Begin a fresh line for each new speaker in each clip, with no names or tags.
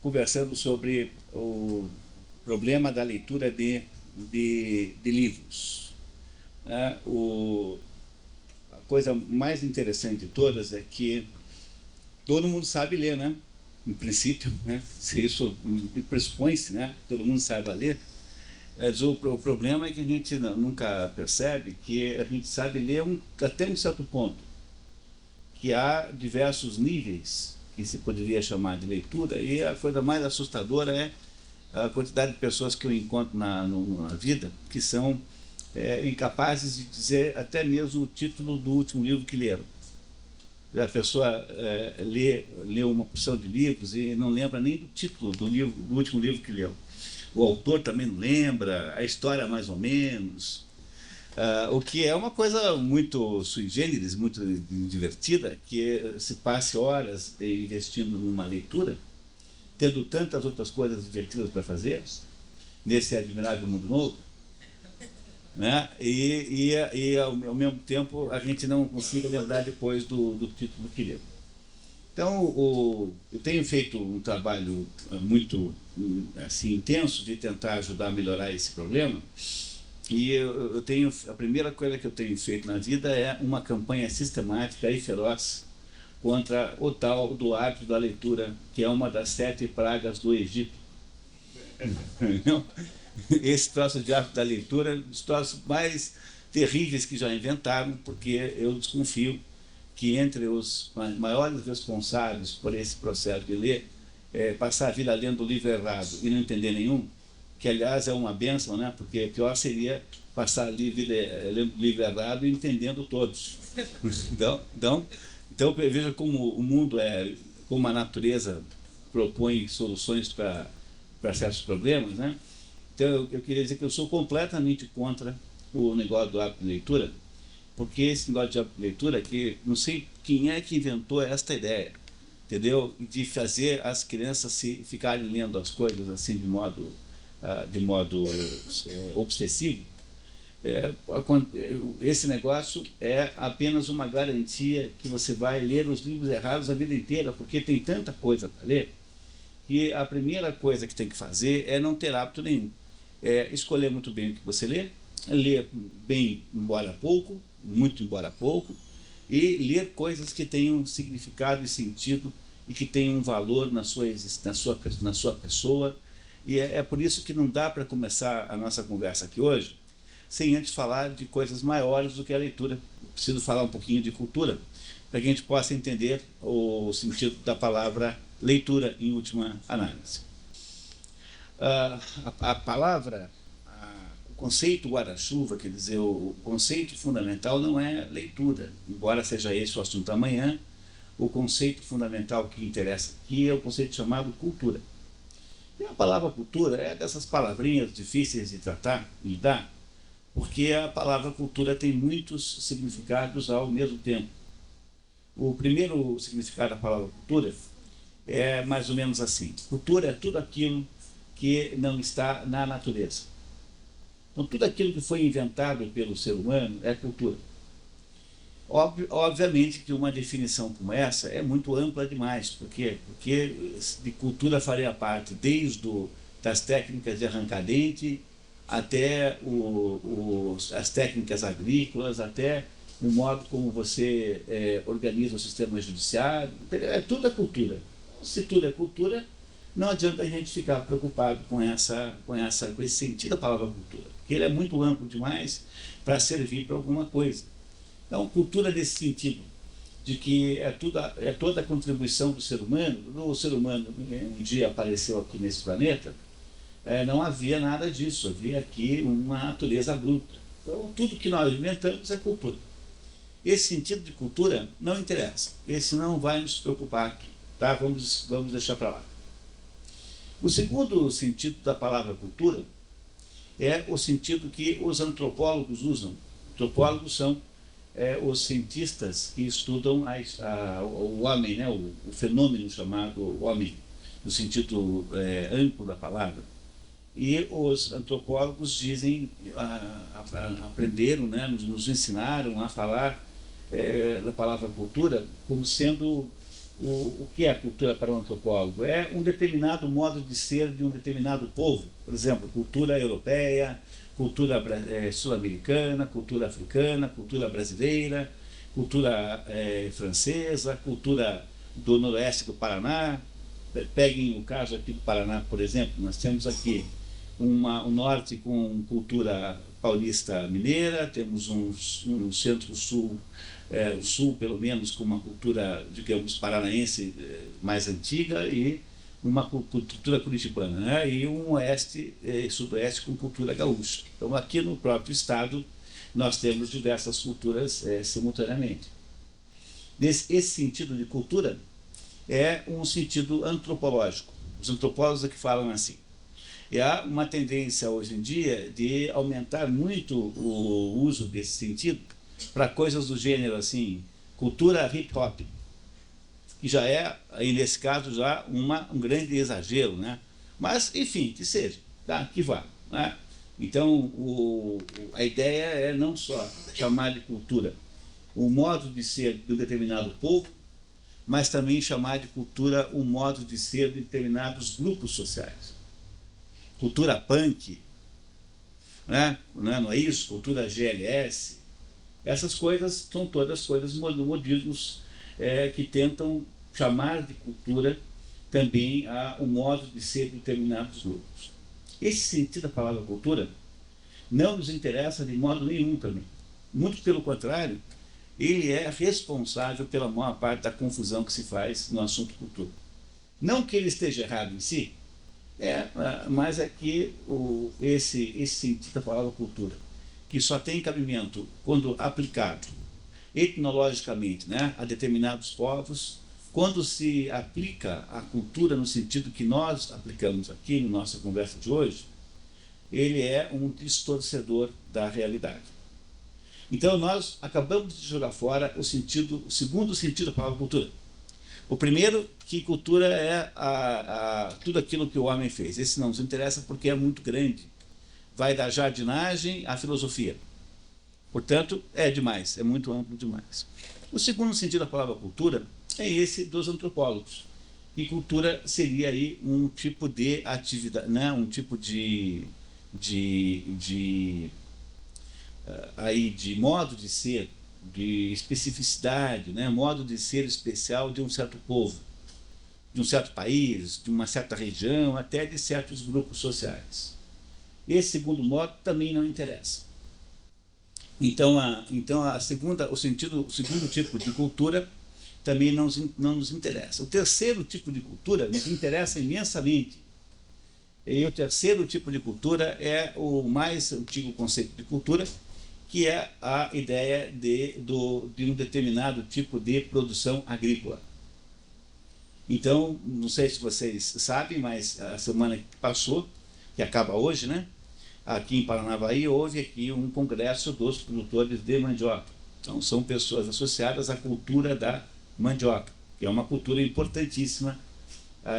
conversando sobre o problema da leitura de livros. Né? A coisa mais interessante de todas é que todo mundo sabe ler, né? Em princípio, né? Se isso pressupõe-se, né? Todo mundo sabe ler. Mas o problema é que a gente nunca percebe que a gente sabe ler até um certo ponto, que há diversos níveis que se poderia chamar de leitura, e a coisa mais assustadora é a quantidade de pessoas que eu encontro na vida que são incapazes de dizer até mesmo o título do último livro que leram. A pessoa lê uma porção de livros e não lembra nem do título do último livro que leu. O autor também não lembra, a história mais ou menos. O que é uma coisa muito sui generis, muito divertida, que se passe horas investindo numa leitura, tendo tantas outras coisas divertidas para fazer, nesse admirável mundo novo, né? E ao mesmo tempo a gente não consiga lembrar depois do título que leu. Então, eu tenho feito um trabalho muito assim, intenso de tentar ajudar a melhorar esse problema. E a primeira coisa que eu tenho feito na vida é uma campanha sistemática e feroz contra o tal do hábito da leitura, que é uma das 7 pragas do Egito. Esse troço de hábito da leitura é um dos troços mais terríveis que já inventaram, porque eu desconfio que entre os maiores responsáveis por esse processo de ler, passar a vida lendo o livro errado e não entender nenhum, que aliás é uma bênção, né? Porque pior seria passar a lendo o livro errado e entendendo todos. Então veja como o mundo como a natureza propõe soluções para certos problemas, né? Então eu queria dizer que eu sou completamente contra o negócio do hábito de leitura, porque esse negócio de hábito de leitura, que não sei quem é que inventou esta ideia, entendeu? De fazer as crianças ficarem lendo as coisas assim de modo obsessivo. Esse negócio é apenas uma garantia que você vai ler os livros errados a vida inteira, porque tem tanta coisa para ler, que a primeira coisa que tem que fazer é não ter hábito nenhum. Escolher muito bem o que você lê, ler bem, embora pouco, muito embora pouco, e ler coisas que tenham significado e sentido e que tenham um valor na sua pessoa. E é por isso que não dá para começar a nossa conversa aqui hoje sem antes falar de coisas maiores do que a leitura. Preciso falar um pouquinho de cultura, para que a gente possa entender o sentido da palavra leitura em última análise. A palavra, o conceito guarda-chuva, quer dizer, o conceito fundamental não é leitura, embora seja esse o assunto amanhã. O conceito fundamental que interessa aqui é o conceito chamado cultura. E a palavra cultura é dessas palavrinhas difíceis de tratar, de lidar, porque a palavra cultura tem muitos significados ao mesmo tempo. O primeiro significado da palavra cultura é mais ou menos assim: cultura é tudo aquilo que não está na natureza. Então, tudo aquilo que foi inventado pelo ser humano é cultura. Obviamente que uma definição como essa é muito ampla demais, porque de cultura faria parte desde das técnicas de arrancar dente até as técnicas agrícolas, até o modo como você organiza o sistema judiciário. Tudo é cultura. Se tudo é cultura, não adianta a gente ficar preocupado com esse sentido da palavra cultura, porque ele é muito amplo demais para servir para alguma coisa. Então, cultura nesse sentido, de que é toda a contribuição do ser humano. O ser humano um dia apareceu aqui nesse planeta, não havia nada disso, havia aqui uma natureza bruta. Então, tudo que nós inventamos é cultura. Esse sentido de cultura não interessa, esse não vai nos preocupar aqui, tá? Vamos deixar para lá. O segundo sentido da palavra cultura é o sentido que os antropólogos usam. Antropólogos são os cientistas que estudam o homem, né, o fenômeno chamado homem, no sentido amplo da palavra. E os antropólogos dizem, aprenderam, né, nos ensinaram a falar da palavra cultura como sendo o que é a cultura para um antropólogo? É um determinado modo de ser de um determinado povo. Por exemplo, cultura europeia, cultura sul-americana, cultura africana, cultura brasileira, cultura francesa, cultura do noroeste do Paraná. Peguem o caso aqui do Paraná, por exemplo, nós temos aqui um norte com cultura paulista mineira, temos um centro-sul, o sul pelo menos com uma cultura, digamos, paranaense mais antiga e uma cultura curitibana, né? E um oeste e sudoeste com cultura gaúcha. Então aqui no próprio estado nós temos diversas culturas simultaneamente. Esse sentido de cultura é um sentido antropológico. Os antropólogos é que falam assim. E há uma tendência hoje em dia de aumentar muito o uso desse sentido para coisas do gênero assim, cultura hip-hop, que já é, aí nesse caso, já um grande exagero, né? Mas, enfim, que seja, tá? Que vá, né? Então, a ideia é não só chamar de cultura o modo de ser de um determinado povo, mas também chamar de cultura o modo de ser de determinados grupos sociais. Cultura punk, né? Não é isso? Cultura GLS. Essas coisas são todas coisas, modismos que tentam chamar de cultura também o modo de ser de determinados grupos. Esse sentido da palavra cultura não nos interessa de modo nenhum também. Muito pelo contrário, ele é responsável pela maior parte da confusão que se faz no assunto cultura. Não que ele esteja errado em si, mas é que esse sentido da palavra cultura, que só tem cabimento quando aplicado etnologicamente, né, a determinados povos, quando se aplica a cultura no sentido que nós aplicamos aqui na nossa conversa de hoje, ele é um distorcedor da realidade. Então nós acabamos de jogar fora o segundo sentido da palavra cultura. O primeiro, que cultura é tudo aquilo que o homem fez. Esse não nos interessa porque é muito grande. Vai da jardinagem à filosofia. Portanto, é demais, é muito amplo demais. O segundo sentido da palavra cultura é esse dos antropólogos. E cultura seria aí um tipo de atividade, né? Um tipo de modo de ser, de especificidade, né? Modo de ser especial de um certo povo, de um certo país, de uma certa região, até de certos grupos sociais. Esse segundo modo também não interessa. Então, o segundo tipo de cultura também não nos interessa. O terceiro tipo de cultura nos interessa imensamente. E o terceiro tipo de cultura é o mais antigo conceito de cultura, que é a ideia de um determinado tipo de produção agrícola. Então, não sei se vocês sabem, mas a semana que passou, que acaba hoje, né? Aqui em Paranavaí houve aqui um congresso dos produtores de mandioca. Então, são pessoas associadas à cultura da mandioca, que é uma cultura importantíssima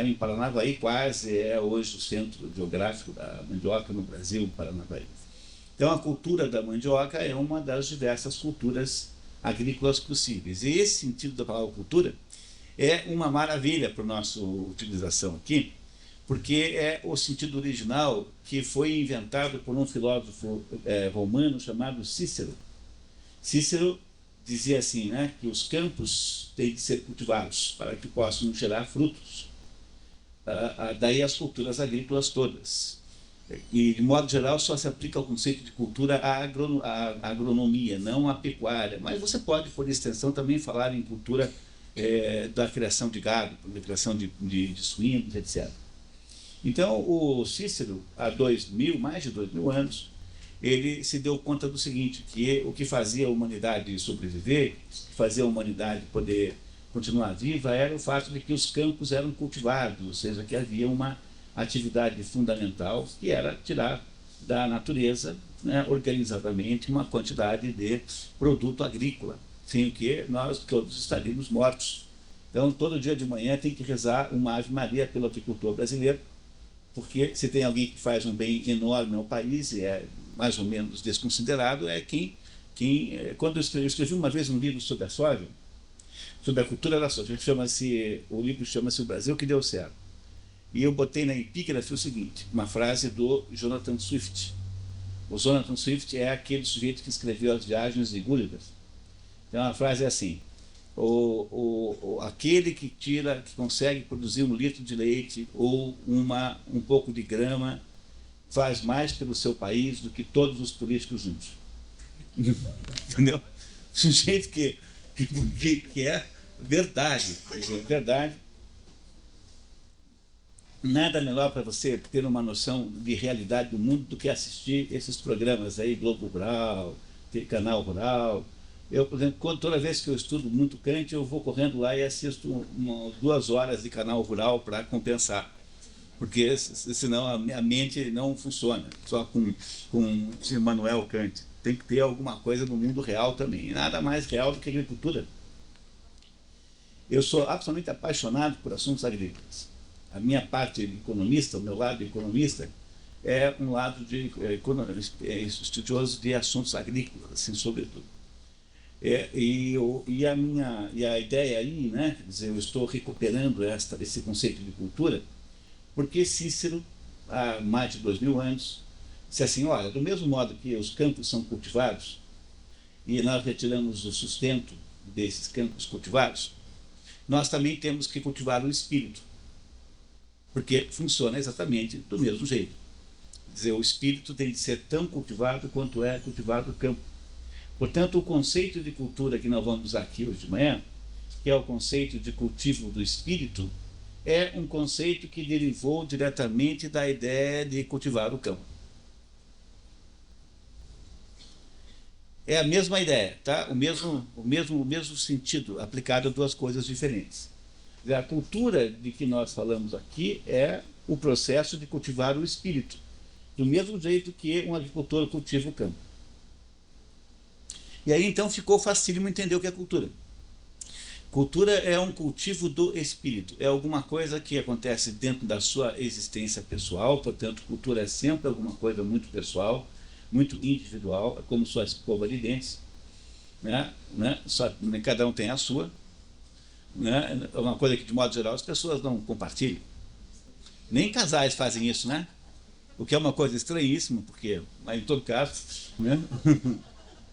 em Paranavaí, quase é hoje o centro geográfico da mandioca no Brasil, Paranavaí. Então, a cultura da mandioca é uma das diversas culturas agrícolas possíveis. E esse sentido da palavra cultura é uma maravilha para a nossa utilização aqui, porque é o sentido original que foi inventado por um filósofo romano chamado Cícero. Cícero dizia assim, né, que os campos têm que ser cultivados para que possam gerar frutos. Daí as culturas agrícolas todas. E, de modo geral, só se aplica o conceito de cultura à agronomia, não à pecuária. Mas você pode, por extensão, também falar em cultura da criação de gado, da criação de suínos, etc. Então, o Cícero, há mais de 2000 anos, ele se deu conta do seguinte, que o que fazia a humanidade sobreviver, que fazia a humanidade poder continuar viva, era o fato de que os campos eram cultivados, ou seja, que havia uma atividade fundamental, que era tirar da natureza, né, organizadamente, uma quantidade de produto agrícola, sem o que nós todos estaríamos mortos. Então, todo dia de manhã tem que rezar uma Ave Maria pelo apicultor brasileiro, porque se tem alguém que faz um bem enorme ao país e é mais ou menos desconsiderado, é quando eu escrevi uma vez um livro sobre a soja, sobre a cultura da sorte. O livro chama-se O Brasil que Deu Certo. E eu botei na epígrafe o seguinte, uma frase do Jonathan Swift. O Jonathan Swift é aquele sujeito que escreveu As Viagens de Gulliver. Então a frase é assim: aquele que consegue produzir um litro de leite ou um pouco de grama faz mais pelo seu país do que todos os políticos juntos. Entendeu? Sujeito que é verdade. Verdade. Nada melhor para você ter uma noção de realidade do mundo do que assistir esses programas aí, Globo Rural, Canal Rural. Eu, por exemplo, toda vez que eu estudo muito Kant, eu vou correndo lá e assisto 2 horas de Canal Rural para compensar. Porque senão a minha mente não funciona só com Immanuel Kant. Tem que ter alguma coisa no mundo real também. E nada mais real do que a agricultura. Eu sou absolutamente apaixonado por assuntos agrícolas. A minha parte economista, o meu lado economista, é um lado de estudioso de assuntos agrícolas, assim, sobretudo. E a ideia aí, né, quer dizer, eu estou recuperando esse conceito de cultura, porque Cícero, há mais de 2000 anos, disse assim: olha, do mesmo modo que os campos são cultivados e nós retiramos o sustento desses campos cultivados, nós também temos que cultivar o espírito, porque funciona exatamente do mesmo jeito. Quer dizer, o espírito tem de ser tão cultivado quanto é cultivado o campo. Portanto, o conceito de cultura que nós vamos usar aqui hoje de manhã, que é o conceito de cultivo do espírito, é um conceito que derivou diretamente da ideia de cultivar o campo. É a mesma ideia, tá? O mesmo sentido, aplicado a duas coisas diferentes. A cultura de que nós falamos aqui é o processo de cultivar o espírito, do mesmo jeito que um agricultor cultiva o campo. E aí então ficou facílimo entender o que é cultura. Cultura é um cultivo do espírito, é alguma coisa que acontece dentro da sua existência pessoal, portanto, cultura é sempre alguma coisa muito pessoal, muito individual, como sua escova de dentes, né? Cada um tem a sua, né? É uma coisa que, de modo geral, as pessoas não compartilham. Nem casais fazem isso, né? O que é uma coisa estranhíssima, porque, mas em todo caso, né?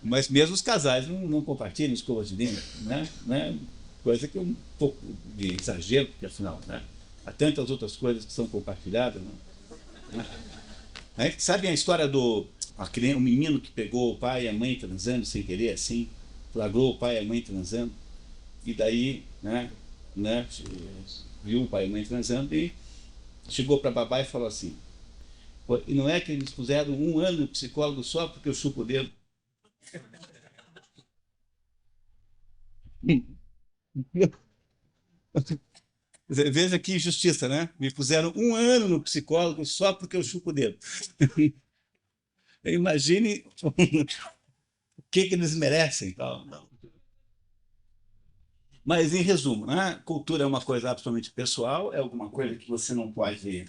Mas mesmo os casais não compartilham escovas de dentes, né? Coisa que é um pouco de exagero, porque afinal, né? Há tantas outras coisas que são compartilhadas. Né? Sabem a história do um menino que pegou o pai e a mãe transando sem querer, assim, flagrou o pai e a mãe transando, e daí, viu o pai e a mãe transando e chegou para a babá e falou assim: e não é que eles puseram 1 ano no psicólogo só porque eu chupo o dedo? Veja que injustiça, né? Me puseram 1 ano no psicólogo só porque eu chupo o dedo. Imagine o que eles merecem. Mas, em resumo, né? Cultura é uma coisa absolutamente pessoal, é alguma coisa que você não pode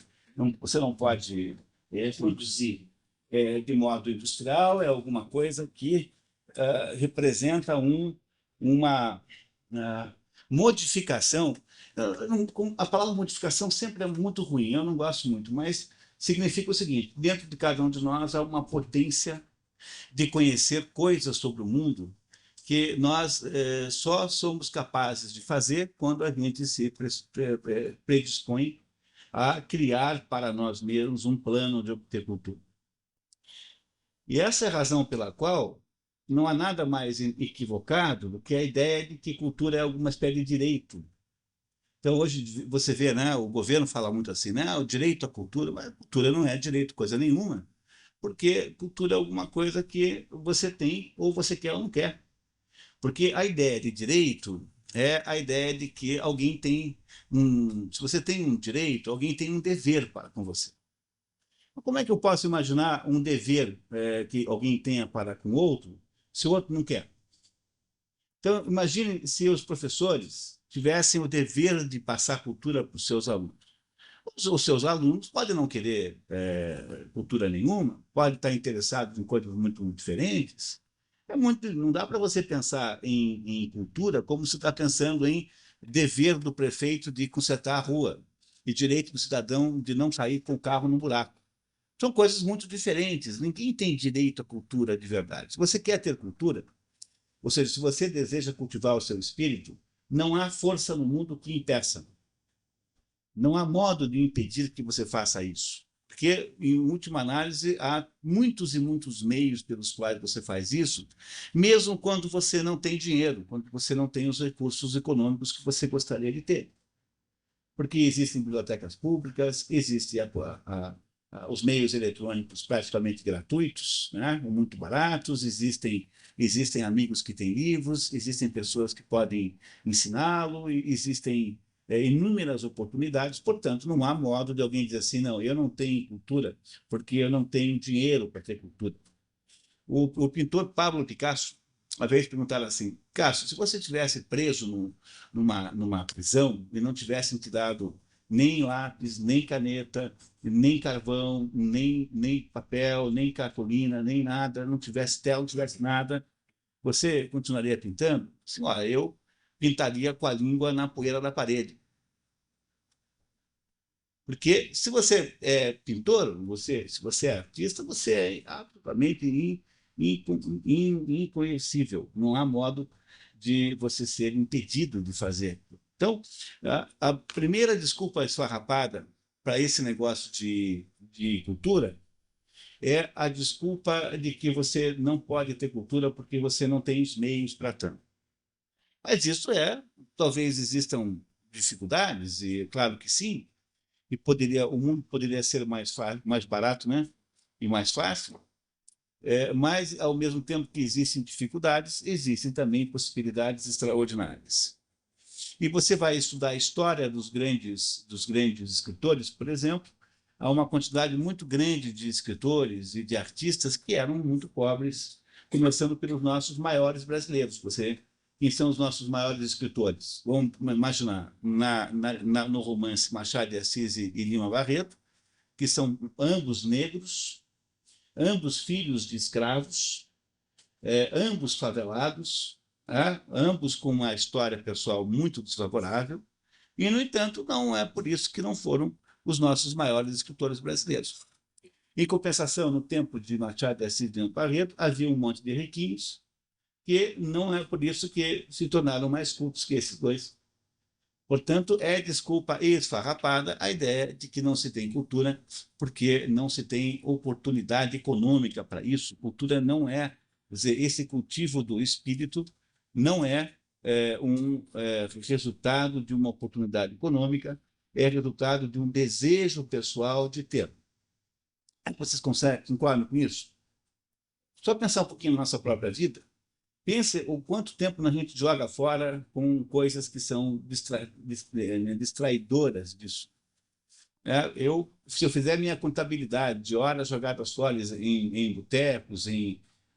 produzir de modo industrial, é alguma coisa que representa uma modificação. A palavra modificação sempre é muito ruim, eu não gosto muito, mas significa o seguinte: dentro de cada um de nós há uma potência de conhecer coisas sobre o mundo que nós só somos capazes de fazer quando a gente se predispõe a criar para nós mesmos um plano de obter cultura. E essa é a razão pela qual não há nada mais equivocado do que a ideia de que cultura é alguma espécie de direito. Então, hoje você vê, né, o governo fala muito assim, né, o direito à cultura, mas a cultura não é direito coisa nenhuma, porque cultura é alguma coisa que você tem ou você quer ou não quer. Porque a ideia de direito é a ideia de que alguém tem se você tem um direito, alguém tem um dever para com você. Como é que eu posso imaginar um dever que alguém tenha para com outro se o outro não quer? Então, imagine se os professores tivessem o dever de passar cultura para os seus alunos. Os seus alunos podem não querer cultura nenhuma, podem estar interessados em coisas muito diferentes, Não dá para você pensar em cultura como você está pensando em dever do prefeito de consertar a rua e direito do cidadão de não sair com o carro no buraco. São coisas muito diferentes. Ninguém tem direito à cultura de verdade. Se você quer ter cultura, ou seja, se você deseja cultivar o seu espírito, não há força no mundo que impeça. Não há modo de impedir que você faça isso. Porque, em última análise, há muitos e muitos meios pelos quais você faz isso, mesmo quando você não tem dinheiro, quando você não tem os recursos econômicos que você gostaria de ter. Porque existem bibliotecas públicas, existem os meios eletrônicos praticamente gratuitos, né, muito baratos, existem amigos que têm livros, existem pessoas que podem ensiná-lo, existem inúmeras oportunidades, portanto, não há modo de alguém dizer assim, não, eu não tenho cultura porque eu não tenho dinheiro para ter cultura. O pintor Pablo Picasso, uma vez perguntaram assim, Picasso, se você tivesse preso numa prisão e não tivessem te dado nem lápis, nem caneta, nem carvão, nem papel, nem cartolina, nem nada, não tivesse tela, não tivesse nada, você continuaria pintando? Assim, olha, eu pintaria com a língua na poeira da parede. Porque se você é pintor, se você é artista, você é absolutamente inconhecível. Não há modo de você ser impedido de fazer. Então, a primeira desculpa esfarrapada para esse negócio de cultura é a desculpa de que você não pode ter cultura porque você não tem os meios para tanto. Mas isso talvez existam dificuldades, e claro que sim, e o mundo poderia ser mais barato, né? E mais fácil. Mas, ao mesmo tempo que existem dificuldades, existem também possibilidades extraordinárias. E você vai estudar a história dos grandes escritores, por exemplo, há uma quantidade muito grande de escritores e de artistas que eram muito pobres, começando pelos nossos maiores brasileiros. Quem são os nossos maiores escritores? Vamos imaginar, no romance Machado de Assis e Lima Barreto, que são ambos negros, ambos filhos de escravos, ambos favelados, ambos com uma história pessoal muito desfavorável, e, no entanto, não é por isso que não foram os nossos maiores escritores brasileiros. Em compensação, no tempo de Machado de Assis e Lima Barreto, havia um monte de riquinhos, que não é por isso que se tornaram mais cultos que esses dois. Portanto, é desculpa esfarrapada a ideia de que não se tem cultura porque não se tem oportunidade econômica para isso. Cultura não é, quer dizer, esse cultivo do espírito não um resultado de uma oportunidade econômica, é resultado de um desejo pessoal de ter. Vocês concordam com isso? Só pensar um pouquinho na nossa própria vida. Pense o quanto tempo a gente joga fora com coisas que são distraidoras disso. Se eu fizer minha contabilidade de horas jogadas fora em botecos,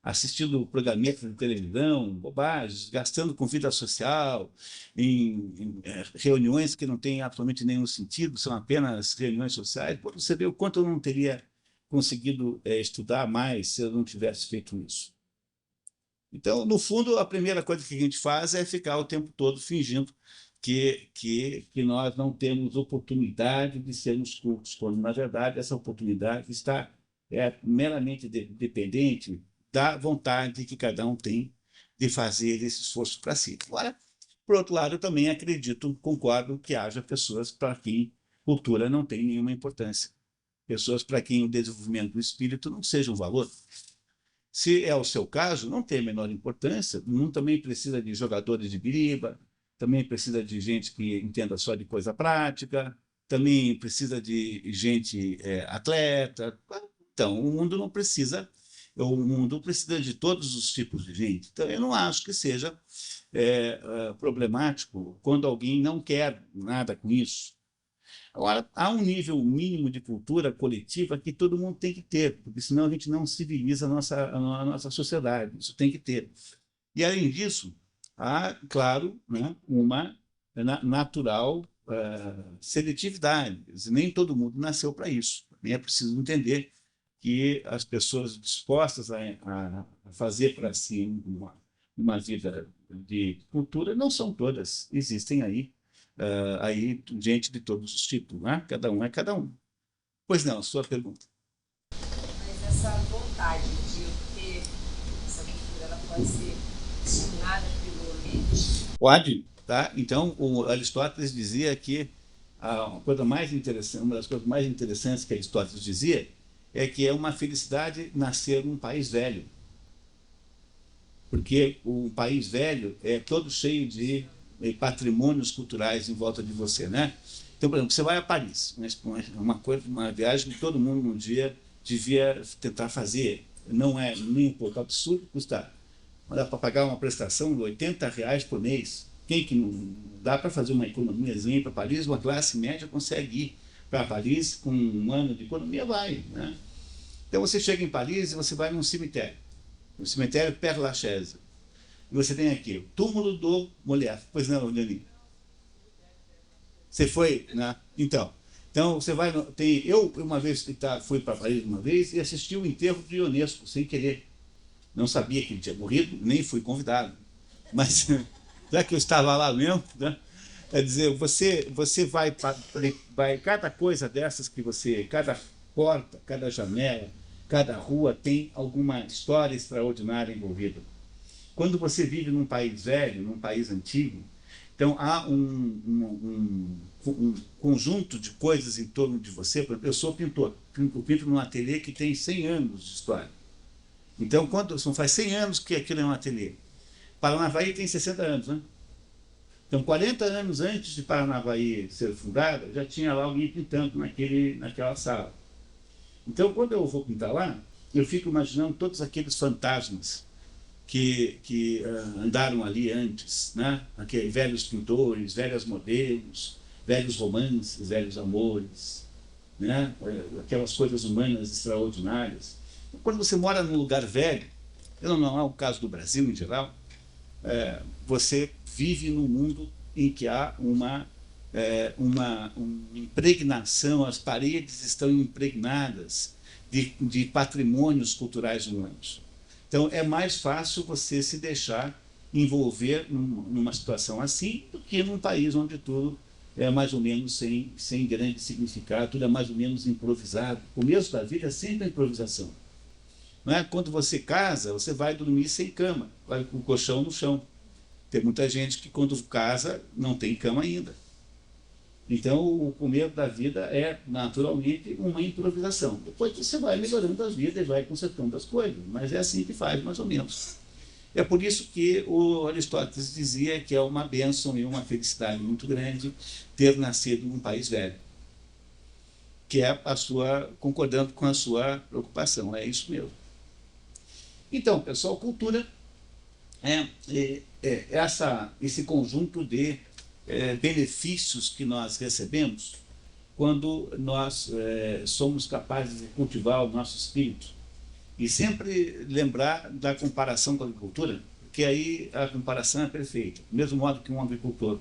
assistindo programas de televisão, bobagens, gastando com vida social, em reuniões que não têm absolutamente nenhum sentido, são apenas reuniões sociais, você vê o quanto eu não teria conseguido estudar mais se eu não tivesse feito isso. Então, no fundo, a primeira coisa que a gente faz é ficar o tempo todo fingindo que nós não temos oportunidade de sermos cultos, quando, na verdade, essa oportunidade está meramente dependente da vontade que cada um tem de fazer esse esforço para si. Agora, por outro lado, eu também acredito, concordo, que haja pessoas para quem cultura não tem nenhuma importância. Pessoas para quem o desenvolvimento do espírito não seja um valor. Se é o seu caso, não tem a menor importância. O mundo também precisa de jogadores de biriba, também precisa de gente que entenda só de coisa prática, também precisa de gente atleta. Então, o mundo não precisa, o mundo precisa de todos os tipos de gente. Então, eu não acho que seja problemático quando alguém não quer nada com isso. Agora, há um nível mínimo de cultura coletiva que todo mundo tem que ter, porque senão a gente não civiliza a nossa sociedade. Isso tem que ter. E, além disso, há, claro, né, uma natural seletividade. Nem todo mundo nasceu para isso. Também é preciso entender que as pessoas dispostas a fazer para si uma vida de cultura não são todas. Existem aí gente de todos os tipos, né? Cada um é cada um. Pois não, sua pergunta.
Mas essa vontade de ter essa cultura, ela pode ser estimulada pelo ambiente?
Pode, tá? Então, o Aristóteles dizia que uma coisa mais interessante, uma das coisas mais interessantes que Aristóteles dizia é que é uma felicidade nascer num país velho, porque o país velho é todo cheio de patrimônios culturais em volta de você, né? Então, por exemplo, você vai a Paris, uma viagem que todo mundo um dia devia tentar fazer. Não é nem um pouco absurdo, custa, dá para pagar uma prestação de R$ 80 por mês. Quem que não dá para fazer uma economiazinha para Paris? Uma classe média consegue ir para Paris com um ano de economia, vai, né? Então você chega em Paris e você vai num cemitério, o cemitério Père Lachaise. E você tem aqui o túmulo do Molière. Pois não, Leonie? Você foi, né? Então você vai. Eu uma vez fui para Paris uma vez e assisti o enterro de Ionesco, sem querer. Não sabia que ele tinha morrido, nem fui convidado. Mas já que eu estava lá mesmo, né? Quer dizer, você vai cada coisa dessas que você, cada porta, cada janela, cada rua tem alguma história extraordinária envolvida. Quando você vive num país velho, num país antigo, então há um conjunto de coisas em torno de você. Por exemplo, eu sou pintor, eu pinto num ateliê que tem 100 anos de história. Então, faz 100 anos que aquilo é um ateliê. Paranavaí tem 60 anos, né? Então, 40 anos antes de Paranavaí ser fundada, já tinha lá alguém pintando naquela sala. Então, quando eu vou pintar lá, eu fico imaginando todos aqueles fantasmas que andaram ali antes, né? Aqueles velhos pintores, velhos modelos, velhos romances, velhos amores, né? Aquelas coisas humanas extraordinárias. Quando você mora num lugar velho, não é o caso do Brasil em geral, você vive num mundo em que há uma impregnação, as paredes estão impregnadas de patrimônios culturais humanos. Então, é mais fácil você se deixar envolver numa situação assim do que num país onde tudo é mais ou menos sem grande significado, tudo é mais ou menos improvisado. O começo da vida é sempre a improvisação. Não é? Quando você casa, você vai dormir sem cama, vai com o colchão no chão. Tem muita gente que, quando casa, não tem cama ainda. Então, o começo da vida é, naturalmente, uma improvisação. Depois você vai melhorando as vidas e vai consertando as coisas, mas é assim que faz, mais ou menos. É por isso que o Aristóteles dizia que é uma bênção e uma felicidade muito grande ter nascido num país velho, que é concordando com a sua preocupação, é isso mesmo. Então, pessoal, cultura esse conjunto de benefícios que nós recebemos quando nós somos capazes de cultivar o nosso espírito. E sempre lembrar da comparação com a agricultura, porque aí a comparação é perfeita. Do mesmo modo que um agricultor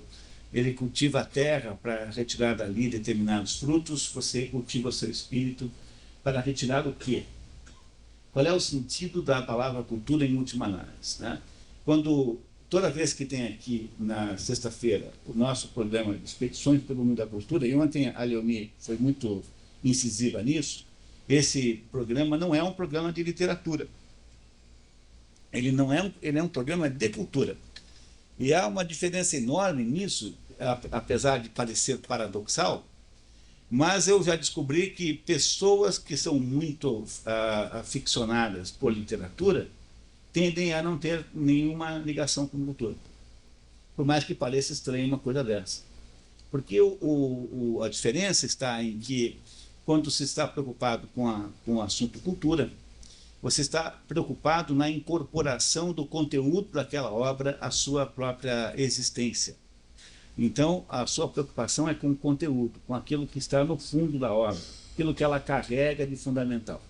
ele cultiva a terra para retirar dali determinados frutos, você cultiva o seu espírito para retirar o quê? Qual é o sentido da palavra cultura em última análise, né? Toda vez que tem aqui, na sexta-feira, o nosso programa de Expedições pelo Mundo da Cultura, e ontem a Leonie foi muito incisiva nisso, esse programa não é um programa de literatura. Ele é um programa de cultura. E há uma diferença enorme nisso, apesar de parecer paradoxal, mas eu já descobri que pessoas que são muito aficionadas por literatura tendem a não ter nenhuma ligação com cultura. Por mais que pareça estranho uma coisa dessa. Porque a diferença está em que, quando se está preocupado com o assunto cultura, você está preocupado na incorporação do conteúdo daquela obra à sua própria existência. Então, a sua preocupação é com o conteúdo, com aquilo que está no fundo da obra, aquilo que ela carrega de fundamental.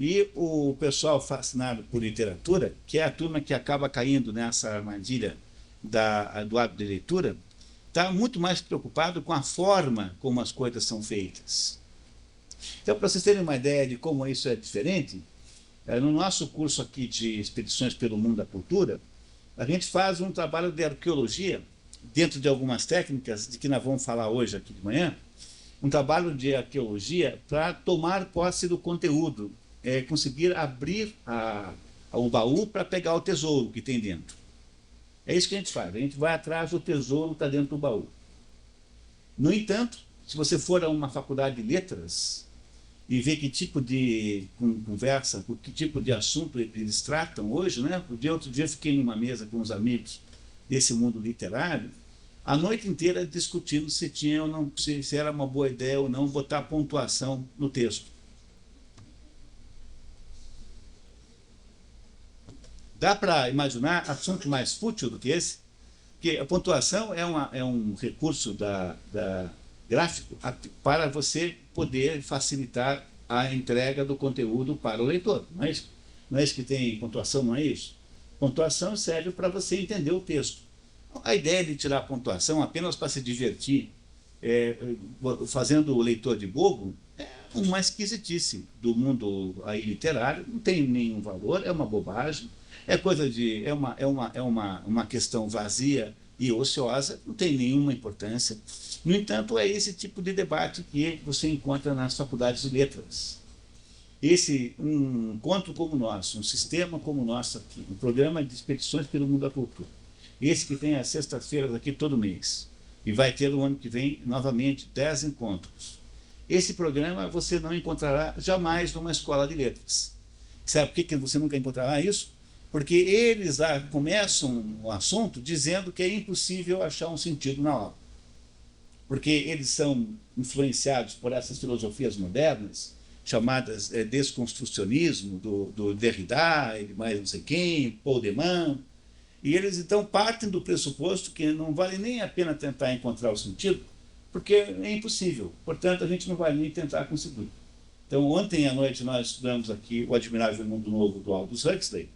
E o pessoal fascinado por literatura, que é a turma que acaba caindo nessa armadilha do hábito de leitura, está muito mais preocupado com a forma como as coisas são feitas. Então, para vocês terem uma ideia de como isso é diferente, no nosso curso aqui de Expedições pelo Mundo da Cultura, a gente faz um trabalho de arqueologia, dentro de algumas técnicas de que nós vamos falar hoje aqui de manhã, um trabalho de arqueologia para tomar posse do conteúdo, conseguir abrir o baú para pegar o tesouro que tem dentro. É isso que a gente faz, a gente vai atrás do tesouro que está dentro do baú. No entanto, se você for a uma faculdade de letras e ver que tipo de conversa, que tipo de assunto eles tratam hoje, né? Outro dia eu fiquei numa mesa com uns amigos desse mundo literário, a noite inteira discutindo se tinha ou não, se era uma boa ideia ou não botar pontuação no texto. Dá para imaginar assunto mais fútil do que esse? Porque a pontuação é um recurso gráfico para você poder facilitar a entrega do conteúdo para o leitor. Não é isso? Não é isso que tem pontuação, não é isso? Pontuação serve para você entender o texto. A ideia de tirar a pontuação apenas para se divertir, fazendo o leitor de bobo, é uma esquisitice do mundo aí literário, não tem nenhum valor, é uma bobagem, é uma questão vazia e ociosa, não tem nenhuma importância. No entanto, é esse tipo de debate que você encontra nas faculdades de letras. Um encontro como o nosso, um sistema como o nosso aqui, um programa de expedições pelo mundo da cultura, esse que tem as sextas-feiras aqui todo mês, e vai ter o ano que vem, novamente, 10 encontros. Esse programa você não encontrará jamais numa escola de letras. Sabe por que você nunca encontrará isso? Porque eles começam o assunto dizendo que é impossível achar um sentido na obra. Porque eles são influenciados por essas filosofias modernas, chamadas desconstrucionismo, do Derrida, e mais não sei quem, Paul de Man, e eles então partem do pressuposto que não vale nem a pena tentar encontrar o sentido, porque é impossível, portanto a gente não vai nem tentar conseguir. Então ontem à noite nós estudamos aqui O Admirável Mundo Novo do Aldous Huxley.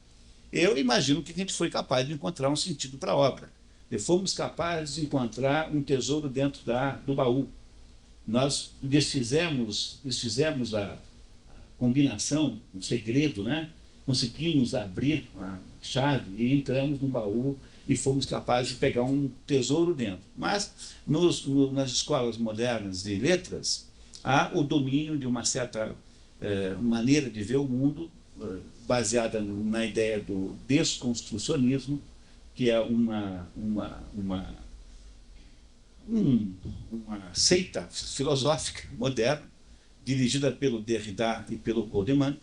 Eu imagino que a gente foi capaz de encontrar um sentido para a obra. E fomos capazes de encontrar um tesouro dentro do baú. Nós desfizemos a combinação, um segredo, né? Conseguimos abrir a chave e entramos no baú e fomos capazes de pegar um tesouro dentro. Mas nas escolas modernas de letras há o domínio de uma certa maneira de ver o mundo baseada na ideia do desconstrucionismo, que é uma seita filosófica moderna, dirigida pelo Derrida e pelo Paul de Man,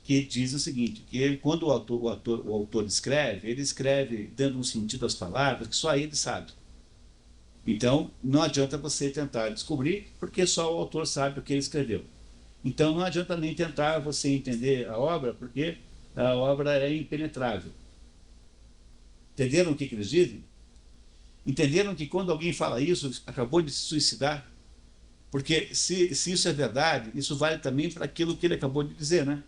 que diz o seguinte, que quando o autor escreve, ele escreve dando um sentido às palavras que só ele sabe. Então, não adianta você tentar descobrir, porque só o autor sabe o que ele escreveu. Então, não adianta nem tentar você entender a obra, porque a obra é impenetrável. Entenderam o que eles dizem? Entenderam que quando alguém fala isso, acabou de se suicidar? Porque se isso é verdade, isso vale também para aquilo que ele acabou de dizer, né?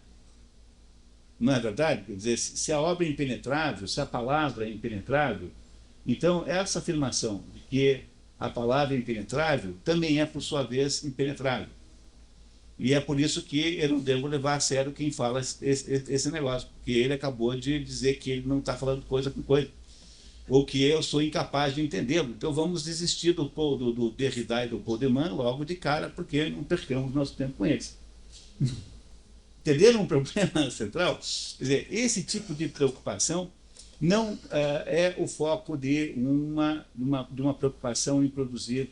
Não é verdade? Quer dizer, se a obra é impenetrável, se a palavra é impenetrável, então essa afirmação de que a palavra é impenetrável também é, por sua vez, impenetrável. E é por isso que eu não devo levar a sério quem fala esse negócio, porque ele acabou de dizer que ele não está falando coisa com coisa, ou que eu sou incapaz de entendê-lo. Então vamos desistir do Derrida e do Paul de Man logo de cara, porque não percamos nosso tempo com eles. Entenderam um problema central? Quer dizer, esse tipo de preocupação não é o foco de uma preocupação em produzir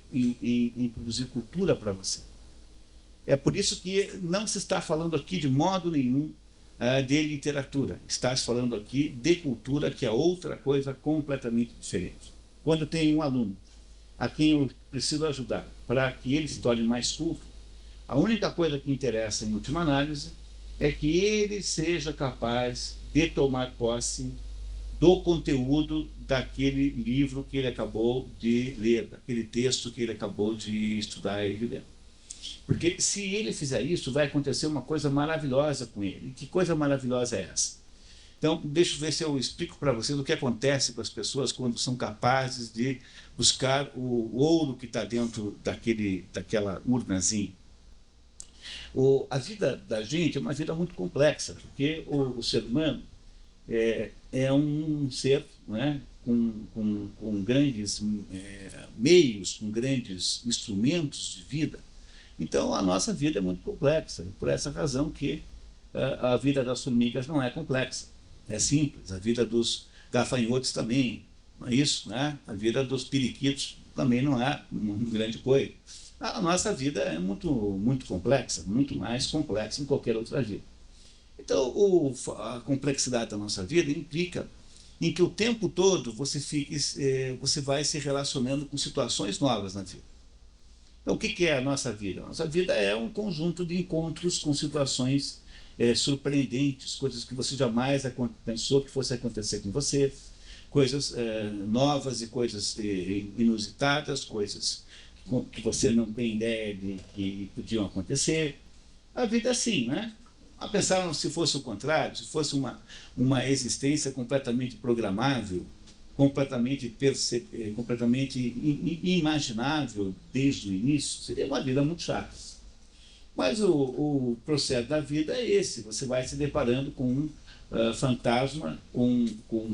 cultura para você. É por isso que não se está falando aqui de modo nenhum de literatura. Está se falando aqui de cultura, que é outra coisa completamente diferente. Quando eu tenho um aluno a quem eu preciso ajudar para que ele se torne mais culto, a única coisa que interessa, em última análise, é que ele seja capaz de tomar posse do conteúdo daquele livro que ele acabou de ler, daquele texto que ele acabou de estudar e ler. Porque se ele fizer isso, vai acontecer uma coisa maravilhosa com ele. E que coisa maravilhosa é essa? Então, deixa eu ver se eu explico para vocês o que acontece com as pessoas quando são capazes de buscar o ouro que está dentro daquela urnazinha. A vida da gente é uma vida muito complexa, porque o ser humano é um ser, né, com grandes meios, com grandes instrumentos de vida. Então, a nossa vida é muito complexa, por essa razão que a vida das formigas não é complexa, é simples. A vida dos gafanhotos também, não é isso, né? A vida dos periquitos também não é uma grande coisa. A nossa vida é muito complexa, muito mais complexa que qualquer outra vida. Então, a complexidade da nossa vida implica em que o tempo todo você vai se relacionando com situações novas na vida. Então, o que é a nossa vida? A nossa vida é um conjunto de encontros com situações surpreendentes, coisas que você jamais pensou que fosse acontecer com você, coisas novas e coisas inusitadas, coisas que você não tem ideia de que podiam acontecer. A vida é assim, né? A pensar se fosse o contrário, se fosse uma existência completamente programável, completamente imaginável desde o início, seria uma vida muito chata. Mas o processo da vida é esse, você vai se deparando com um fantasma, com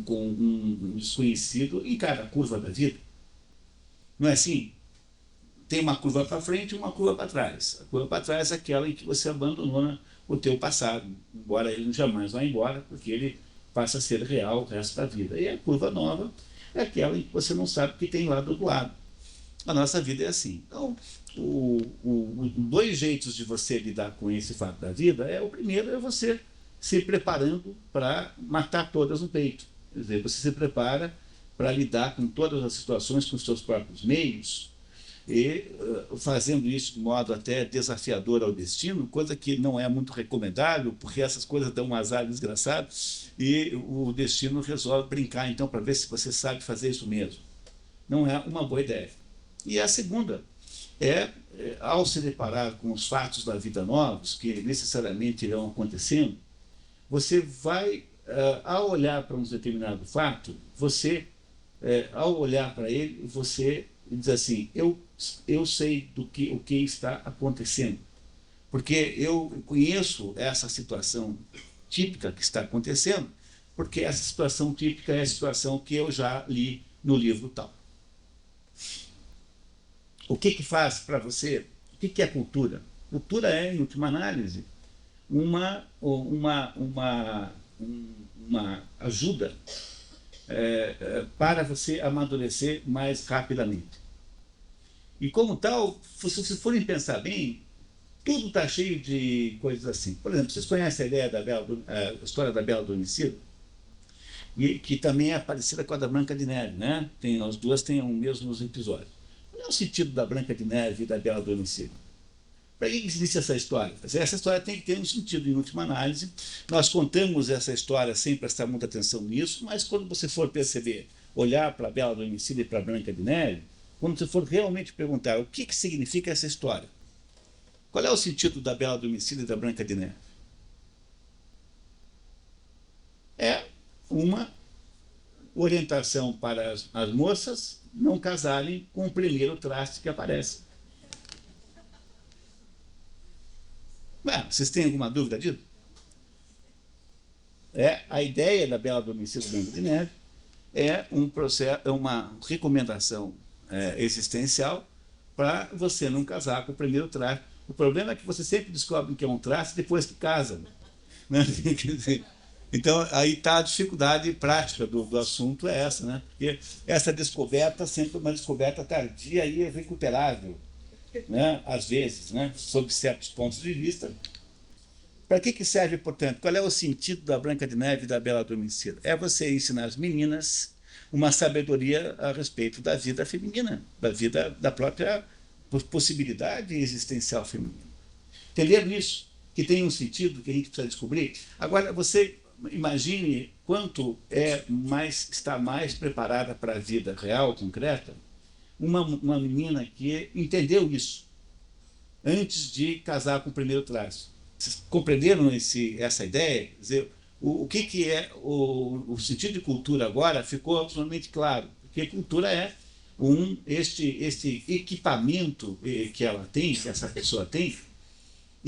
um desconhecido em cada curva da vida. Não é assim? Tem uma curva para frente e uma curva para trás. A curva para trás é aquela em que você abandona o teu passado, embora ele jamais vá embora, porque ele passa a ser real o resto da vida. E a curva nova é aquela em que você não sabe o que tem lá do outro lado. A nossa vida é assim. Então, dois jeitos de você lidar com esse fato da vida o primeiro é você se preparando para matar todas no peito. Quer dizer, você se prepara para lidar com todas as situações com os seus próprios meios e fazendo isso de modo até desafiador ao destino, coisa que não é muito recomendável, porque essas coisas dão um azar desgraçado e o destino resolve brincar então para ver se você sabe fazer isso mesmo. Não é uma boa ideia. E a segunda ao se deparar com os fatos da vida novos, que necessariamente irão acontecendo, você vai, ao olhar para um determinado fato, ao olhar para ele, você diz assim, eu sei o que está acontecendo, porque eu conheço essa situação típica que está acontecendo, porque essa situação típica é a situação que eu já li no livro tal. O que faz para você? O que é cultura? Cultura é, em última análise, uma ajuda para você amadurecer mais rapidamente. E como tal, se vocês forem pensar bem, tudo está cheio de coisas assim. Por exemplo, vocês conhecem a ideia a história da Bela Adormecida? E que também é parecida com a da Branca de Neve, né? As duas têm os mesmos episódios. Qual é o sentido da Branca de Neve e da Bela Adormecida? Para que existe essa história? Essa história tem que ter um sentido, em última análise. Nós contamos essa história sem prestar muita atenção nisso, mas quando você for perceber, olhar para a Bela Adormecida e para a Branca de Neve, quando você for realmente perguntar o que significa essa história, qual é o sentido da Bela Adormecida e da Branca de Neve? É uma orientação para as moças não casarem com o primeiro traste que aparece. Vocês têm alguma dúvida disso? A ideia da Bela Adormecida e Branca de Neve é um processo, é uma recomendação existencial para você não casar com o primeiro traste. O problema é que você sempre descobre que é um traste depois que casa. Né? Então, aí está a dificuldade prática do assunto, é essa, né? Porque essa descoberta sempre é uma descoberta tardia e irrecuperável, né? Às vezes, né? Sob certos pontos de vista. Para que serve, portanto? Qual é o sentido da Branca de Neve e da Bela Adormecida? É você ensinar as meninas uma sabedoria a respeito da vida feminina, da própria possibilidade existencial feminina. Entenderam isso? Que tem um sentido que a gente precisa descobrir. Agora, você imagine quanto está mais preparada para a vida real, concreta, uma menina que entendeu isso antes de casar com o primeiro traço. Vocês compreenderam essa ideia? Quer dizer, o que é o sentido de cultura agora ficou absolutamente claro, porque cultura é este equipamento que ela tem, que essa pessoa tem,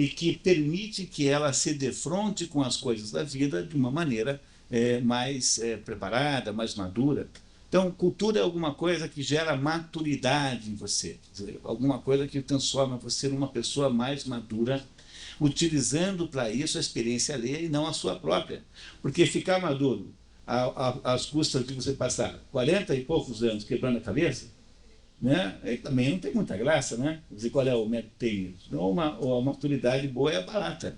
e que permite que ela se defronte com as coisas da vida de uma maneira mais preparada, mais madura. Então, cultura é alguma coisa que gera maturidade em você, quer dizer, alguma coisa que transforma você numa pessoa mais madura, utilizando para isso a experiência alheia e não a sua própria. Porque ficar maduro às custas de você passar 40 e poucos anos quebrando a cabeça, né, também não tem muita graça, né? Quer dizer, qual é o método técnico? Então, uma maturidade boa é barata.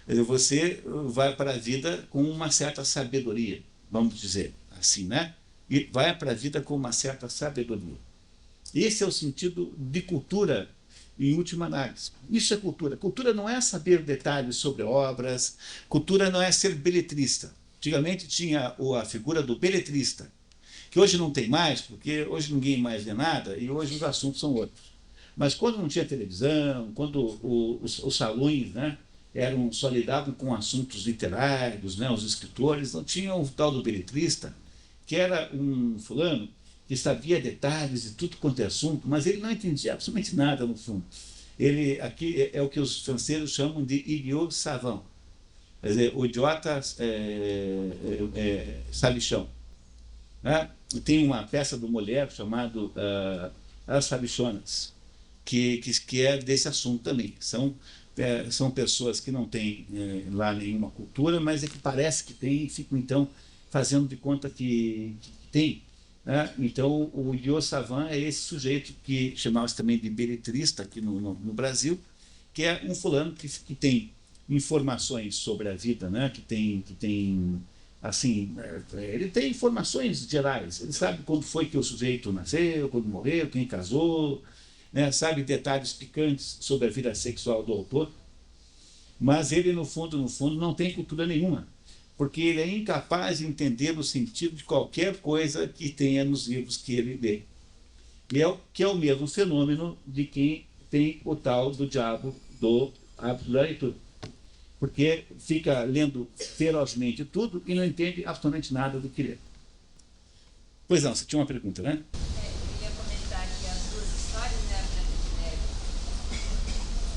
Quer dizer, você vai para a vida com uma certa sabedoria, vamos dizer assim, né? E vai para a vida com uma certa sabedoria. Esse é o sentido de cultura, em última análise. Isso é cultura. Cultura não é saber detalhes sobre obras, cultura não é ser beletrista. Antigamente tinha a figura do beletrista, que hoje não tem mais, porque hoje ninguém mais vê nada e hoje os assuntos são outros. Mas quando não tinha televisão, quando os salões, né, só lidavam com assuntos literários, né, os escritores, não tinha o tal do beletrista, que era um fulano que sabia detalhes de tudo quanto é assunto, mas ele não entendia absolutamente nada no fundo. Ele aqui é o que os franceses chamam de idiot savant, quer dizer, o idiota sabichão. Né? Tem uma peça do Molière chamada As Sabichonas, que é desse assunto também. São pessoas que não têm lá nenhuma cultura, mas é que parece que tem e ficam, então, fazendo de conta que tem. Né? Então, o idiot savant é esse sujeito que chamava-se também de beletrista aqui no Brasil, que é um fulano que tem informações sobre a vida, né? que tem assim, ele tem informações gerais, ele sabe quando foi que o sujeito nasceu, quando morreu, quem casou, né? Sabe detalhes picantes sobre a vida sexual do autor, mas ele, no fundo, não tem cultura nenhuma, porque ele é incapaz de entender o sentido de qualquer coisa que tenha nos livros que ele lê. Que é o mesmo fenômeno de quem tem o tal do diabo do hábito da leitura. Porque fica lendo ferozmente tudo e não entende absolutamente nada do que lê. Pois não, você tinha uma pergunta, né?
Eu ia comentar que as duas histórias, né, a Branca de Neve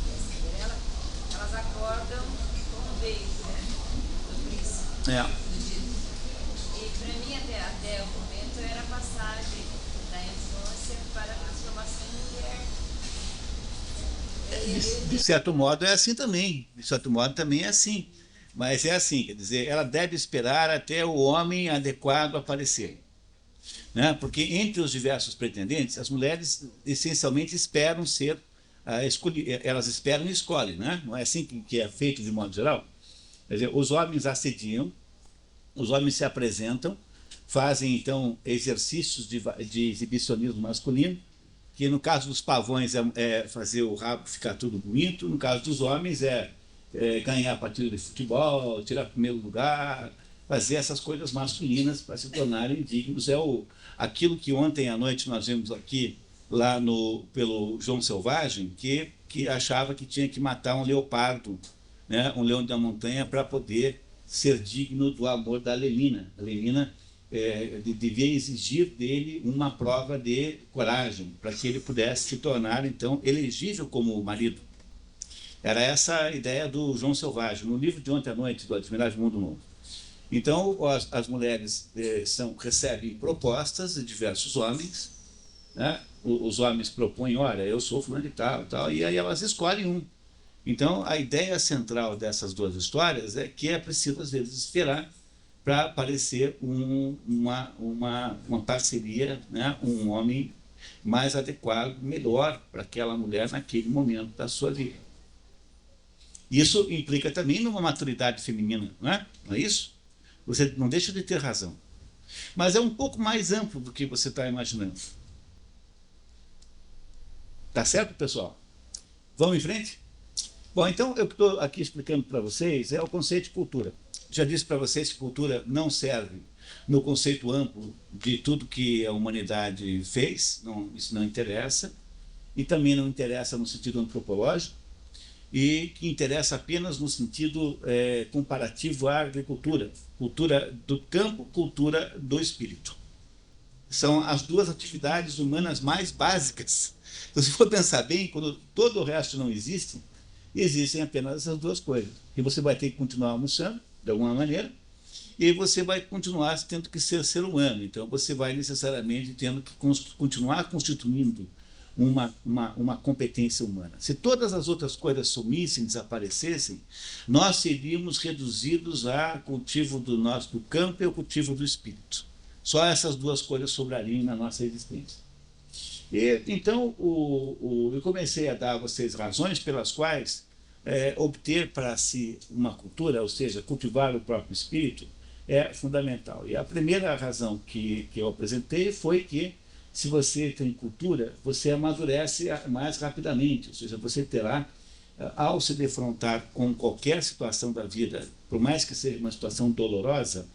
e a Cinderela, elas acordam como beijo, né, do príncipe. E para mim, até o momento, era a passagem da infância para a transformação em mulher.
De certo modo é assim também, de certo modo também é assim, mas é assim, quer dizer, ela deve esperar até o homem adequado aparecer, né? Porque entre os diversos pretendentes, as mulheres essencialmente esperam ser elas esperam e escolhem, né? Não é assim que é feito de modo geral? Quer dizer, os homens assediam, os homens se apresentam, fazem então exercícios de exibicionismo masculino, que no caso dos pavões é fazer o rabo ficar tudo bonito, no caso dos homens é ganhar a partida de futebol, tirar primeiro lugar, fazer essas coisas masculinas para se tornarem dignos. Aquilo que ontem à noite nós vimos aqui, lá pelo João Selvagem, que achava que tinha que matar um leopardo, né, um leão da montanha, para poder ser digno do amor da Lenina. A Lenina devia exigir dele uma prova de coragem, para que ele pudesse se tornar, então, elegível como marido. Era essa a ideia do João Selvagem, no livro de ontem à noite, do Admirável Mundo Novo. Então, as mulheres recebem propostas de diversos homens, né? Os homens propõem, olha, eu sou fulano de tal, e aí elas escolhem um. Então, a ideia central dessas duas histórias é que é preciso, às vezes, esperar para aparecer uma parceria, né? Um homem mais adequado, melhor para aquela mulher naquele momento da sua vida. Isso implica também numa maturidade feminina, não é isso? Você não deixa de ter razão. Mas é um pouco mais amplo do que você está imaginando. Tá certo, pessoal? Vamos em frente? Bom, então, eu estou aqui explicando para vocês o conceito de cultura. Já disse para vocês que cultura não serve no conceito amplo de tudo que a humanidade fez, isso não interessa, e também não interessa no sentido antropológico, e que interessa apenas no sentido comparativo à agricultura, cultura do campo, cultura do espírito. São as duas atividades humanas mais básicas. Se você for pensar bem, quando todo o resto não existe, existem apenas essas duas coisas. E você vai ter que continuar almoçando, de alguma maneira, e você vai continuar tendo que ser humano. Então, você vai necessariamente tendo que continuar constituindo uma competência humana. Se todas as outras coisas sumissem, desaparecessem, nós seríamos reduzidos a cultivo do campo e ao cultivo do espírito. Só essas duas coisas sobrariam na nossa existência. Então, eu comecei a dar a vocês razões pelas quais obter para si uma cultura, ou seja, cultivar o próprio espírito, é fundamental. E a primeira razão que eu apresentei foi que, se você tem cultura, você amadurece mais rapidamente, ou seja, você terá, ao se defrontar com qualquer situação da vida, por mais que seja uma situação dolorosa,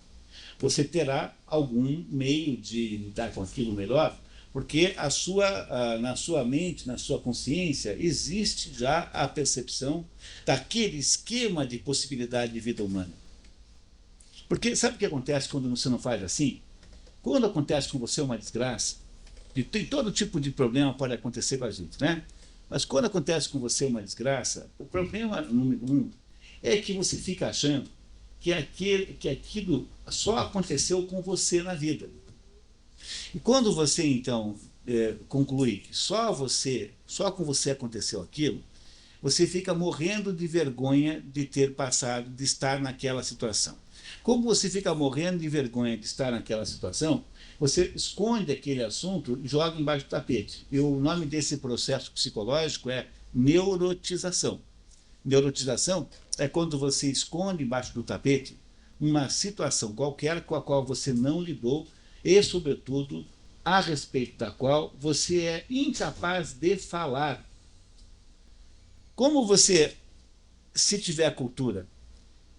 você terá algum meio de lidar com aquilo melhor, porque na sua mente, na sua consciência, existe já a percepção daquele esquema de possibilidade de vida humana. Porque sabe o que acontece quando você não faz assim? Quando acontece com você uma desgraça, tem todo tipo de problema pode acontecer com a gente, né? Mas quando acontece com você uma desgraça, o problema número 1 é que você fica achando que aquilo só aconteceu com você na vida. E quando você, então, conclui que só com você aconteceu aquilo, você fica morrendo de vergonha de ter passado, de estar naquela situação. Como você fica morrendo de vergonha de estar naquela situação, você esconde aquele assunto e joga embaixo do tapete. E o nome desse processo psicológico é neurotização. Neurotização é quando você esconde embaixo do tapete uma situação qualquer com a qual você não lidou e, sobretudo, a respeito da qual você é incapaz de falar. Como você, se tiver cultura,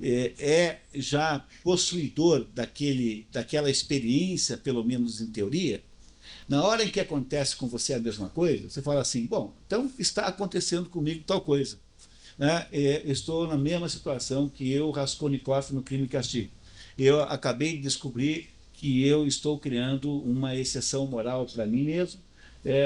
é já possuidor daquela experiência, pelo menos em teoria, na hora em que acontece com você a mesma coisa, você fala assim, bom, então está acontecendo comigo tal coisa. Né? Estou na mesma situação que eu, Raskolnikov, no Crime e Castigo. Eu acabei de descobrir que eu estou criando uma exceção moral para mim mesmo,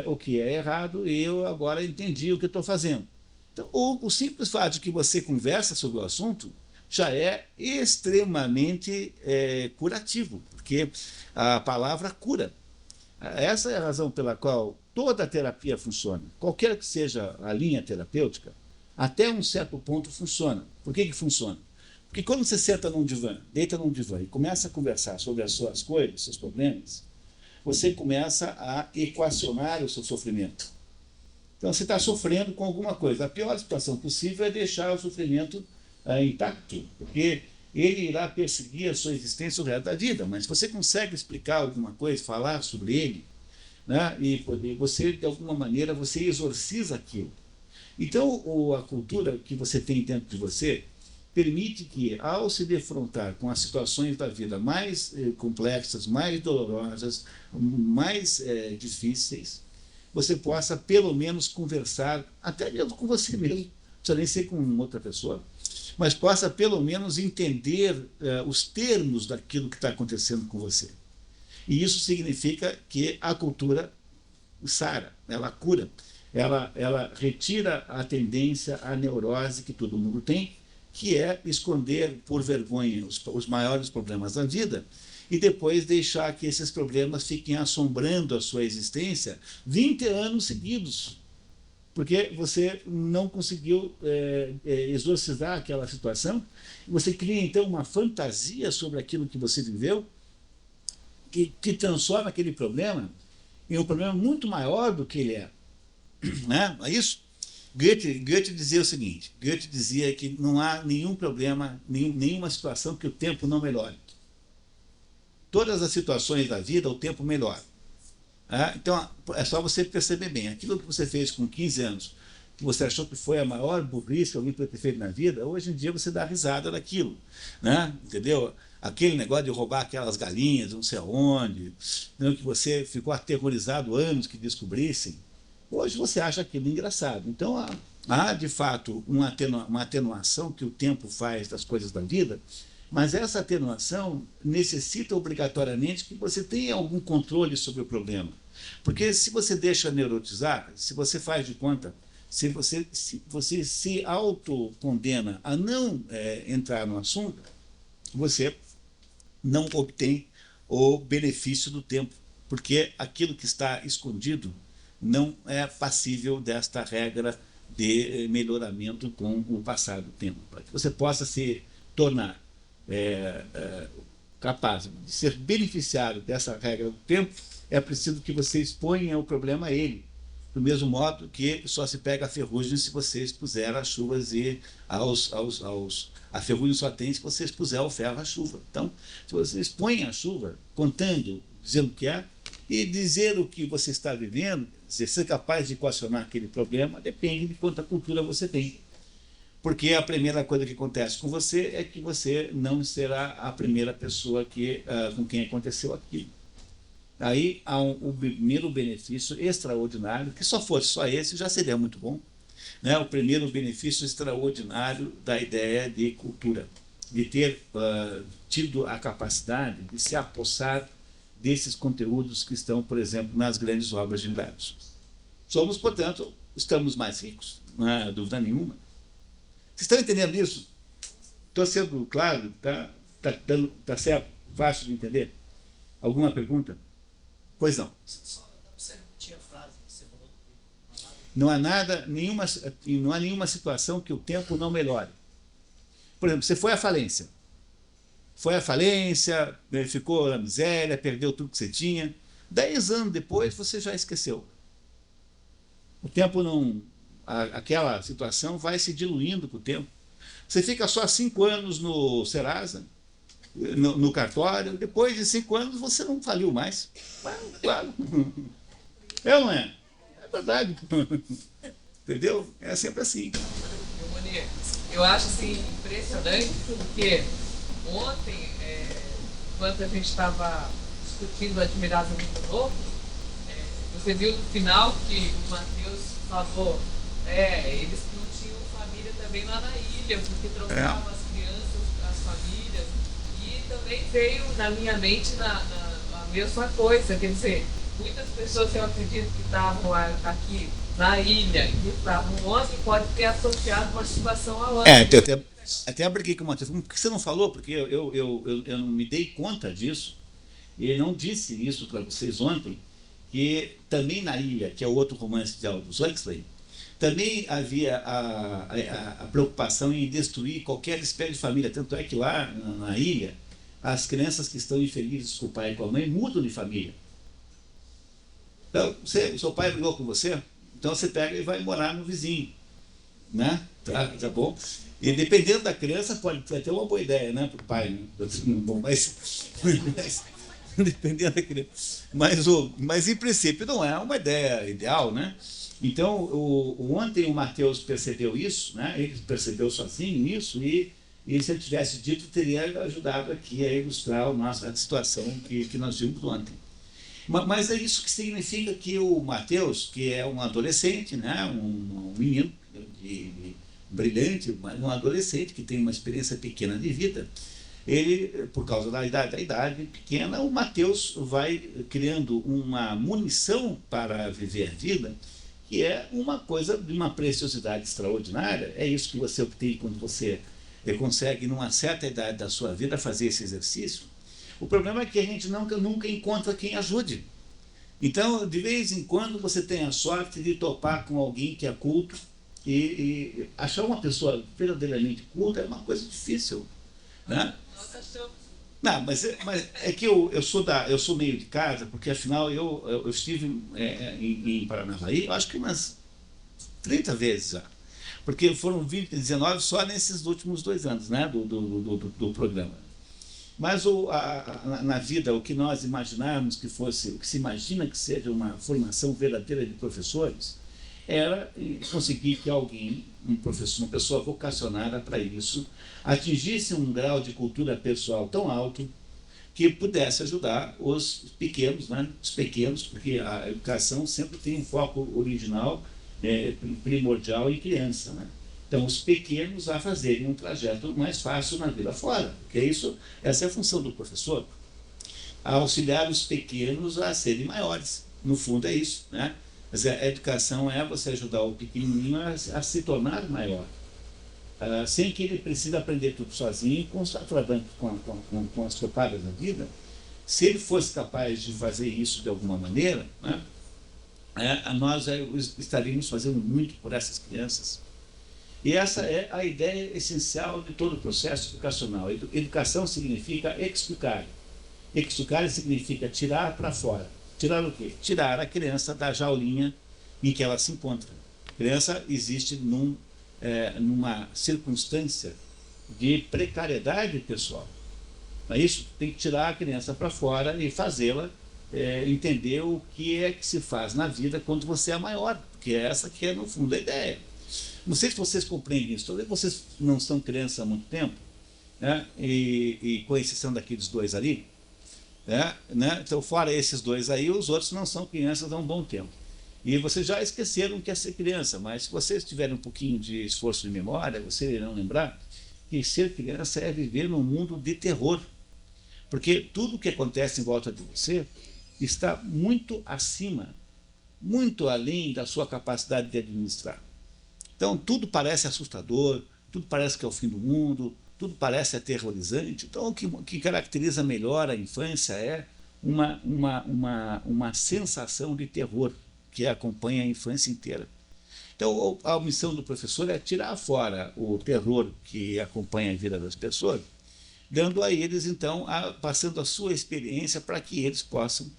o que é errado, e eu agora entendi o que estou fazendo. Então, o simples fato de que você conversa sobre o assunto já é extremamente curativo, porque a palavra cura. Essa é a razão pela qual toda a terapia funciona. Qualquer que seja a linha terapêutica, até um certo ponto funciona. Por que funciona? Porque quando você senta num divã, deita num divã e começa a conversar sobre as suas coisas, seus problemas, você começa a equacionar o seu sofrimento. Então você está sofrendo com alguma coisa. A pior situação possível é deixar o sofrimento intacto, porque ele irá perseguir a sua existência o resto da vida. Mas se você consegue explicar alguma coisa, falar sobre ele, né, e você, de alguma maneira, você exorciza aquilo. Então, a cultura que você tem dentro de você permite que, ao se defrontar com as situações da vida mais complexas, mais dolorosas, mais difíceis, você possa, pelo menos, conversar, até mesmo com você mesmo, não precisa nem ser com outra pessoa, mas possa, pelo menos, entender os termos daquilo que está acontecendo com você. E isso significa que a cultura sara, ela cura, ela retira a tendência à neurose que todo mundo tem, que é esconder por vergonha os maiores problemas da vida e depois deixar que esses problemas fiquem assombrando a sua existência 20 anos seguidos, porque você não conseguiu exorcizar aquela situação. Você cria, então, uma fantasia sobre aquilo que você viveu, que transforma aquele problema em um problema muito maior do que ele é. Né? É isso? Goethe dizia o seguinte, Goethe dizia que não há nenhum problema, nenhuma situação que o tempo não melhore. Todas as situações da vida, o tempo melhora. Então, é só você perceber bem, aquilo que você fez com 15 anos, que você achou que foi a maior burrice que alguém pode ter feito na vida, hoje em dia você dá risada daquilo. Né? Entendeu? Aquele negócio de roubar aquelas galinhas, não sei aonde, que você ficou aterrorizado anos que descobrissem, hoje você acha aquilo engraçado. Então, há de fato uma atenuação que o tempo faz das coisas da vida, mas essa atenuação necessita obrigatoriamente que você tenha algum controle sobre o problema. Porque se você deixa neurotizar, se você faz de conta se você se autocondena a não entrar no assunto, você não obtém o benefício do tempo, porque aquilo que está escondido não é passível desta regra de melhoramento com o passar do tempo. Para que você possa se tornar capaz de ser beneficiário dessa regra do tempo, é preciso que você exponha o problema a ele, do mesmo modo que só se pega a ferrugem se você expuser as chuvas e a ferrugem só tem se você expuser o ferro à chuva. Então, se você expõe a chuva, contando, dizendo o que é, e dizer o que você está vivendo, ser capaz de equacionar aquele problema, depende de quanta cultura você tem. Porque a primeira coisa que acontece com você é que você não será a primeira pessoa com quem aconteceu aquilo. Aí há o primeiro benefício extraordinário, que só fosse só esse, já seria muito bom, né? O primeiro benefício extraordinário da ideia de cultura, de ter tido a capacidade de se apossar desses conteúdos que estão, por exemplo, nas grandes obras de Humberto. Somos, portanto, estamos mais ricos, não há dúvida nenhuma. Vocês estão entendendo isso? Estou sendo claro? Tá certo? Fácil de entender? Alguma pergunta? Pois não.
Você tinha frase que você falou.
Não há nenhuma situação que o tempo não melhore. Por exemplo, você foi à falência. Ficou na miséria, perdeu tudo que você tinha. 10 anos depois, você já esqueceu. O tempo não... Aquela situação vai se diluindo com o tempo. Você fica só 5 anos no Serasa, no cartório, depois de 5 anos você não faliu mais. Claro. É ou não é? É verdade. Entendeu? É sempre assim.
Eu acho assim, impressionante, porque ontem, enquanto a gente estava discutindo o Admirável Mundo Novo, você viu no final que o Matheus falou, eles não tinham família também lá na ilha, porque trocavam as crianças, as famílias, e também veio na minha mente a mesma coisa, quer dizer, muitas pessoas, eu acredito, que estavam aqui na ilha e que estavam ontem, pode ter associado uma situação a outra.
Até briguei com o Matheus. Por que você não falou? Porque eu não me dei conta disso, e ele não disse isso para vocês ontem, que também na ilha, que é o outro romance de Aldous Huxley, também havia a preocupação em destruir qualquer espécie de família. Tanto é que lá na ilha, as crianças que estão infelizes com o pai e com a mãe mudam de família. Então, seu pai brigou com você, então você pega e vai morar no vizinho. Né? Tá bom? E dependendo da criança, pode ter uma boa ideia, né, para o pai. Né? Bom, mas dependendo da criança. Mas, em princípio, não é uma ideia ideal, né? Então, ontem o Matheus percebeu isso, né? Ele percebeu sozinho isso, e se ele tivesse dito, teria ajudado aqui a ilustrar a situação que nós vimos ontem. Mas é isso que significa que o Matheus, que é um adolescente, né? um menino brilhante, um adolescente que tem uma experiência pequena de vida, ele, por causa da idade pequena, o Matheus vai criando uma munição para viver a vida, que é uma coisa de uma preciosidade extraordinária. É isso que você obtém quando você consegue, numa certa idade da sua vida, fazer esse exercício. O problema é que a gente nunca encontra quem ajude. Então, de vez em quando, você tem a sorte de topar com alguém que é culto, e achar uma pessoa verdadeiramente culta é uma coisa difícil. Né? Não, mas é que eu sou meio de casa, porque afinal eu estive em Paranavaí, eu acho que umas 30 vezes já. Porque foram 19 só nesses últimos 2 anos, né, do programa. Mas na vida, o que nós imaginarmos que fosse, o que se imagina que seja uma formação verdadeira de professores, era conseguir que alguém, um professor, uma pessoa vocacionada para isso, atingisse um grau de cultura pessoal tão alto que pudesse ajudar os pequenos, né? Os pequenos, porque a educação sempre tem um foco original, primordial em criança, né? Então, os pequenos a fazerem um trajeto mais fácil na vida fora, porque essa é a função do professor, auxiliar os pequenos a serem maiores. No fundo é isso, né? Quer dizer, a educação é você ajudar o pequenininho a se tornar maior, sem que ele precise aprender tudo sozinho e constar trabalhando com as topadas da vida. Se ele fosse capaz de fazer isso de alguma maneira, né, nós estaríamos fazendo muito por essas crianças. E essa é a ideia essencial de todo o processo educacional. Educação significa explicar. Explicar significa tirar para fora. Tirar o quê? Tirar a criança da jaulinha em que ela se encontra. A criança existe numa circunstância de precariedade pessoal. Não é isso? Tem que tirar a criança para fora e fazê-la entender o que é que se faz na vida quando você é maior, porque é essa que é, no fundo, a ideia. Não sei se vocês compreendem isso, talvez vocês não são crianças há muito tempo, né? E com exceção daqueles dois ali, né? Então, fora esses dois aí, os outros não são crianças há um bom tempo. E vocês já esqueceram o que é ser criança, mas se vocês tiverem um pouquinho de esforço de memória, vocês irão lembrar que ser criança é viver num mundo de terror. Porque tudo o que acontece em volta de você está muito acima, muito além da sua capacidade de administrar. Então, tudo parece assustador, tudo parece que é o fim do mundo, tudo parece aterrorizante. Então, o que caracteriza melhor a infância é uma sensação de terror que acompanha a infância inteira. Então, a missão do professor é tirar fora o terror que acompanha a vida das pessoas, dando a eles, então, passando a sua experiência para que eles possam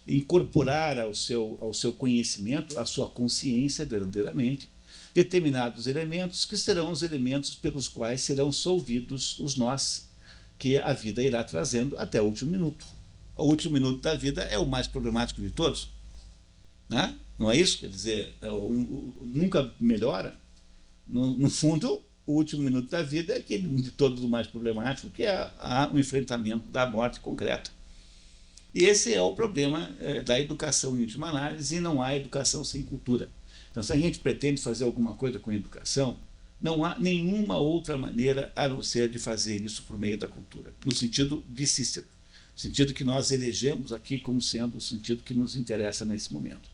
incorporar ao seu conhecimento, à sua consciência verdadeiramente, determinados elementos que serão os elementos pelos quais serão solvidos os nós que a vida irá trazendo até o último minuto. O último minuto da vida é o mais problemático de todos, né? Não é isso? Quer dizer, nunca melhora. No fundo, o último minuto da vida é aquele de todos o mais problemático, que é o enfrentamento da morte concreta. E esse é o problema da educação em última análise, e não há educação sem cultura. Então, se a gente pretende fazer alguma coisa com a educação, não há nenhuma outra maneira a não ser de fazer isso por meio da cultura, no sentido de Cícero, no sentido que nós elegemos aqui como sendo o sentido que nos interessa nesse momento.